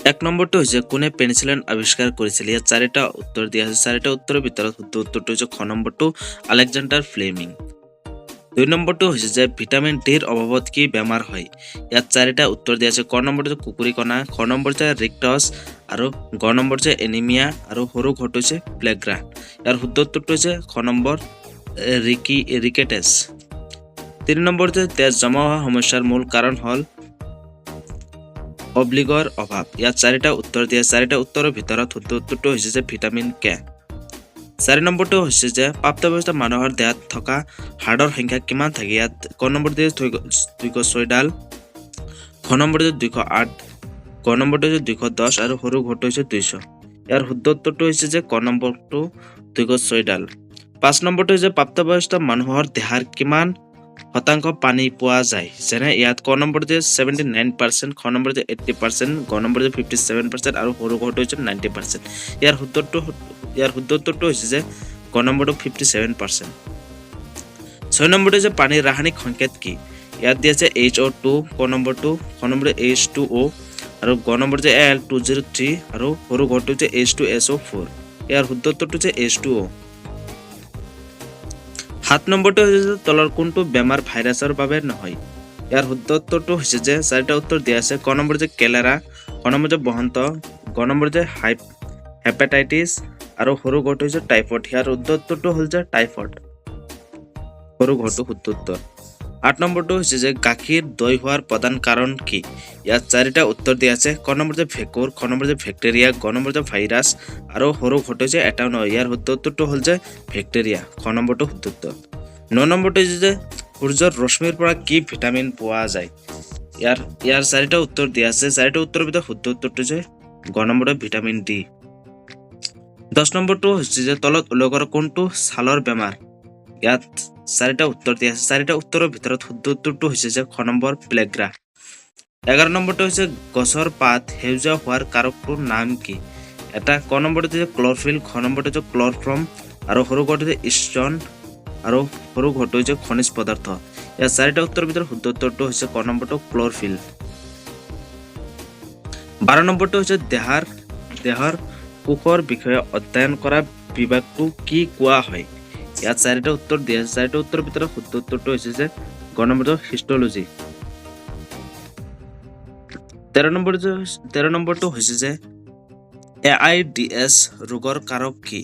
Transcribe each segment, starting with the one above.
এক নম্বৰটো হৈছে কোনে পেনিচিলিন আৱিষ্কাৰ কৰিছিল? ইয়াত চাৰিটা উত্তৰ দিয়া আছে। চাৰিটা উত্তৰৰ ভিতৰত শুদ্ধ উত্তৰটো হৈছে খ নম্বৰটো আলেকজাণ্ডাৰ ফ্লেমিং। ২ নম্বৰটো হৈছে যে ভিটামিন ডিৰ অভাৱত কি বেমাৰ হয়? ইয়াত চাৰিটা উত্তৰ দিয়া আছে। ক নম্বৰটো কুকুৰী কণা, খ নম্বৰ হৈছে ৰিক্টাছ, আৰু গ নম্বৰ হৈছে এনিমিয়া, আৰু সৰু ঘৰটো হৈছে প্লেগ্ৰা। ইয়াৰ শুদ্ধ উত্তৰটো হৈছে খ নম্বৰ ৰিকেটেছ। ৩ নম্বৰটো তেজ জমা হোৱা সমস্যাৰ মূল কাৰণ হ'ল অব্লিগৰ অভাৱ। ইয়াত চাৰিটা উত্তৰ দিয়া। চাৰিটা উত্তৰৰ ভিতৰত শুদ্ধ উত্তৰটো হৈছে যে ভিটামিন কে। ৪ নম্বৰটো হৈছে যে প্ৰাপ্তবয়স্ক মানুহৰ দেহত থকা হাড়ৰ সংখ্যা কিমান থাকে? ইয়াত ক নম্বৰ দিয়ে ২০৬ডাল, খ নম্বৰ হৈছে ২০৮, গ নম্বৰটো হৈছে ২১০, আৰু সৰু ঘৰটো হৈছে ২০০। ইয়াৰ শুদ্ধ উত্তৰটো হৈছে যে ক নম্বৰটো ২৬ডাল। ৫ নম্বৰটো হৈছে প্ৰাপ্তবয়স্ক মানুহৰ দেহাৰ কিমান শতাংশ পানী পোৱা যায়? যেনে ইয়াত ক নম্বৰ যে 79%, খ নম্বৰ যে 80%, গ নম্বৰ যে 57%, আৰু সৰু ঘৰটো হৈছে 90%। ইয়াৰ শুদ্ধ উত্তৰটো হৈছে যে গ নম্বৰটো 57%। ৬ নম্বৰটো যে পানীৰ ৰাসায়নিক সংকেত কি? ইয়াত দিয়া আছে HO2, ক নম্বৰটো, খ নম্বৰটো H2O, আৰু গ নম্বৰ যে Al2O3, আৰু সৰু ঘৰটো হৈছে H2SO4। ইয়াৰ শুদ্ধ উত্তৰটো হৈছে H2O। ৭ নম্বৰটো হৈছে যে তলৰ কোনটো বেমাৰ ভাইৰাছৰ বাবে নহয়? ইয়াৰ শুদ্ধ উত্তৰটো হৈছে যে চাৰিটা উত্তৰ দিয়া আছে। ক নম্বৰ যে কেলেৰা, খ নম্বৰ যে বসন্ত, গ নম্বৰ যে হেপাটাইটিছ, আৰু সৰু ঘৰটো হৈছে টাইফয়েড। ইয়াৰ শুদ্ধ উত্তৰটো হ'ল যে টাইফয়েড, সৰু ঘৰটো শুদ্ধ উত্তৰ। ৮ নম্বৰটো হৈছে যে গাখীৰ দৈ হোৱাৰ প্ৰধান কাৰণ কি? ইয়াত চাৰিটা উত্তৰ দিয়া আছে। ক নম্বৰ যে ভেঁকুৰ, খ নম্বৰ যে বেক্টেৰিয়া, গ নম্বৰ যে ভাইৰাছ, আৰু সৰু ঘৰটো হৈছে এটাউন। ইয়াৰ শুদ্ধ উত্তৰটো হ'ল যে বেক্টেৰিয়া, খ নম্বৰটো শুদ্ধ উত্তৰ। ৯ নম্বৰটো হৈছে যে সূৰ্যৰ ৰশ্মিৰ পৰা কি ভিটামিন পোৱা যায়? ইয়াৰ চাৰিটা উত্তৰ দিয়া আছে। চাৰিটা উত্তৰৰ ভিতৰত শুদ্ধ উত্তৰটো হৈছে গ নম্বৰটো ভিটামিন ডি। ১০ নম্বৰটো হৈছে যে তলত উল্লেখ কৰা কোনটো ছালৰ বেমাৰ? ইয়াত চাৰিটা উত্তৰ দিয়া আছে। চাৰিটা উত্তৰৰ ভিতৰত শুদ্ধ উত্তৰটো হৈছে যে খ নম্বৰ প্লেগ্ৰা। ১১ নম্বৰটো হৈছে গছৰ পাত সেউজীয়া হোৱাৰ কাৰকটোৰ নাম কি? এটা ক নম্বৰটো হৈছে ক্লৰফিল, খ নম্বৰটো হৈছে ক্লৰফ্ৰম, আৰু সৰু ঘৰটো হৈছে ইষ্ট্ৰন, আৰু সৰু ঘৰটো হৈছে খনিজ পদাৰ্থ। ইয়াৰ চাৰিটা উত্তৰৰ ভিতৰত শুদ্ধ উত্তৰটো হৈছে ক নম্বৰটো ক্লৰফিল। ১২ নম্বৰটো হৈছে দেহৰ কোষৰ বিষয়ে অধ্যয়ন কৰা বিভাগটো কি কোৱা হয়? ইয়াত চাৰিটা উত্তৰ দিয়া আছে। চাৰিটা উত্তৰৰ ভিতৰত শুদ্ধ উত্তৰটো হৈছে যে গ নম্বৰটো হিষ্টলজি। ১৩ নম্বৰটো হৈছে যে AIDS ৰোগৰ কাৰক কি?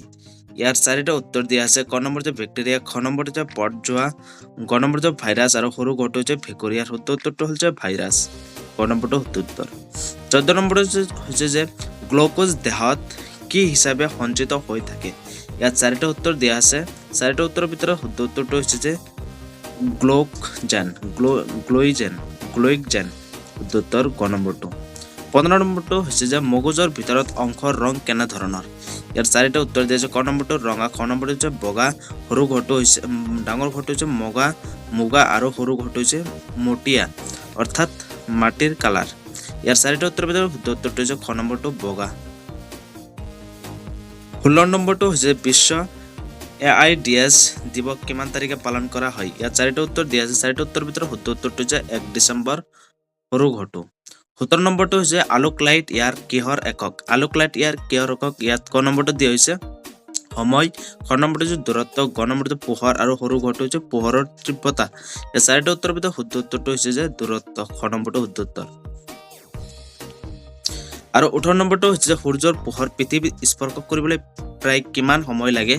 ইয়াৰ চাৰিটা উত্তৰ দিয়া আছে। ক নম্বৰ যে বেক্টেৰিয়া, খ নম্বৰ যে পৰজোৱা, গ নম্বৰ যে ভাইৰাছ, আৰু সৰু ঘৰটো হৈছে ভেঁকুৰ। ইয়াৰ শুদ্ধ উত্তৰটো হৈছে ভাইৰাছ, ক নম্বৰটো শুদ্ধ উত্তৰ। ১৪ নম্বৰটো হৈছে যে গ্লুক'জ দেহত কি হিচাপে সঞ্চিত হৈ থাকে? ইয়াত চাৰিটা উত্তৰ দিয়া আছে। চাৰিটা উত্তৰৰ ভিতৰত শুদ্ধ উত্তৰটো হৈছে যে গ্লুইজেন, শুদ্ধ উত্তৰ গ নম্বৰটো। ১৫ নম্বৰটো হৈছে যে মগজুৰ ভিতৰত অংশৰ ৰং কেনে ধৰণৰ? ইয়াৰ চাৰিটা উত্তৰ দিয়া আছে। ক নম্বৰটো ৰঙা, খ নম্বৰটো হৈছে বগা, সৰু ঘৰটো হৈছে ডাঙৰ ঘৰটো হৈছে মুগা, আৰু সৰু ঘৰটো হৈছে মটিয়া, অৰ্থাৎ মাটিৰ কালাৰ। ইয়াৰ চাৰিটা উত্তৰৰ ভিতৰত শুদ্ধ উত্তৰটো হৈছে খ নম্বৰটো বগা। ১৬ নম্বৰটো হৈছে বিশ্ব AIDS দিৱস কিমান তাৰিখে পালন কৰা হয়? ইয়াত চাৰিটা উত্তৰ দিয়া আছে। চাৰিটা উত্তৰৰ ভিতৰত শুদ্ধ উত্তৰটো হৈছে ১ ডিচেম্বৰ, সৰু ঘৰটো। ১৭ নম্বৰটো হৈছে আলোক লাইট ইয়াৰ কিহৰ একক? আলোক লাইট ইয়াৰ কিহৰ একক? ইয়াত ক নম্বৰটো দিয়া হৈছে সময়, খ নম্বৰটো হৈছে দূৰত্ব, গ নম্বৰটো পোহৰ, আৰু সৰু ঘৰটো হৈছে পোহৰৰ তীব্ৰতা। এই চাৰিটা উত্তৰৰ ভিতৰত শুদ্ধ উত্তৰটো হৈছে যে দূৰত্ব, খ নম্বৰটো শুদ্ধ উত্তৰ। আৰু ১৮ নম্বৰটো হৈছে যে সূৰ্যৰ পোহৰ পৃথিৱীত স্পৰ্শ কৰিবলৈ প্ৰায় কিমান সময় লাগে?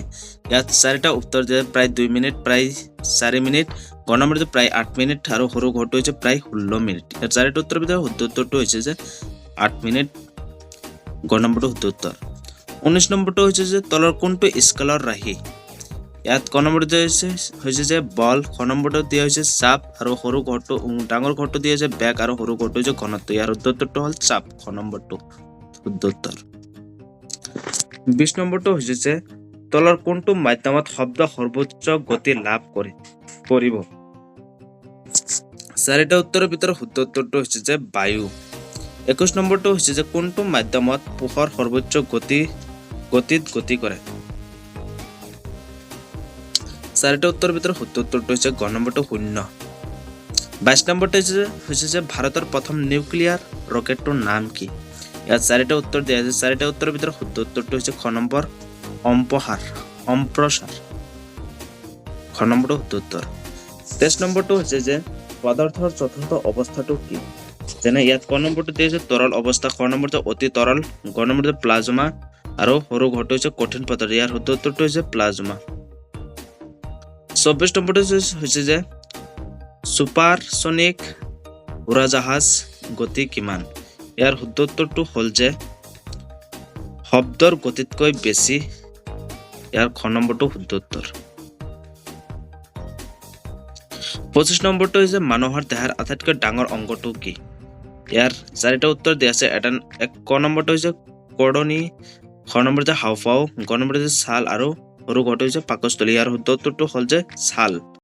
ইয়াত চাৰিটা উত্তৰ দিয়ে। প্ৰায় ২ মিনিট, প্ৰায় ৪ মিনিট, গ নম্বৰটো প্ৰায় ৮ মিনিট, আৰু সৰু ঘৰটো হৈছে প্ৰায় ১৬ মিনিট। ইয়াত চাৰিটা উত্তৰৰ ভিতৰত শুদ্ধ উত্তৰটো হৈছে যে ৮ মিনিট, গ নম্বৰটো শুদ্ধ উত্তৰ। ১৯ নম্বৰটো হৈছে যে তলৰ কোনটো স্কেলৰ ৰাশি? ইয়াত ক নম্বৰটো হৈছে যে বল, খ নম্বৰটো দিয়া হৈছে চাপ, আৰু ডাঙৰ ঘৰটো দিয়া হৈছে বেগ, আৰু সৰু ঘৰটো হৈছে ঘনত্ব। ইয়াৰ শুদ্ধ উত্তৰটো হ'ল চাপ, খ নম্বৰটো শুদ্ধ উত্তৰ। ২০ নম্বৰটো হৈছে যে তলৰ কোনটো মাধ্যমত শব্দ সৰ্বোচ্চ গতি লাভ কৰিব? চাৰিটা উত্তৰৰ ভিতৰত শুদ্ধ উত্তৰটো হৈছে যে বায়ু। ২১ নম্বৰটো হৈছে যে কোনটো মাধ্যমত পোহৰ সৰ্বোচ্চ গতিত গতি কৰে? চাৰিটা উত্তৰৰ ভিতৰত শুদ্ধ উত্তৰটো হৈছে গ নম্বৰটো ০। ২২ নম্বৰটো হৈছে যে ভাৰতৰ প্ৰথম নিউক্লিয়াৰ ৰকেটটোৰ নাম কি? ইয়াত চাৰিটা উত্তৰ দিয়া আছে চাৰিটা উত্তৰৰ ভিতৰত শুদ্ধ উত্তৰটো হৈছে খ নম্বৰ সম্প্ৰসাৰ খ নম্বৰটো শুদ্ধ উত্তৰ 23 নম্বৰটো হৈছে যে পদাৰ্থৰ চতুৰ্থ অৱস্থাটো কি যেনে ইয়াত ক নম্বৰটো দিয়া আছে তৰল অৱস্থা খ নম্বৰটো অতি তৰল গ নম্বৰটো প্লাজমা আৰু সৰু ঘৰটো হৈছে কঠিন পদাৰ্থ ইয়াৰ শুদ্ধ উত্তৰটো হৈছে প্লাজমা 24 নম্বৰটো হৈছে যে সুপাৰসনিক উৰাজাহাজ গতি কিমান ইয়াৰ শুদ্ধ উত্তৰটো হ'ল যে শব্দৰ গতিতকৈ বেছি ইয়াৰ খ নম্বৰটো শুদ্ধ উত্তৰ 25 নম্বৰটো হৈছে মানুহৰ দেহৰ আটাইতকৈ ডাঙৰ অংগটো কি ইয়াৰ চাৰিটা উত্তৰ দিয়া আছে ক নম্বৰটো হৈছে কৰ্দনী খ নম্বৰ হৈছে হাওঁফাওঁ গ নম্বৰ হৈছে ছাল আৰু সৰু ঘৰটো হৈছে পাকস্থলী ইয়াৰ শুদ্ধ উত্তৰটো হ'ল যে ছাল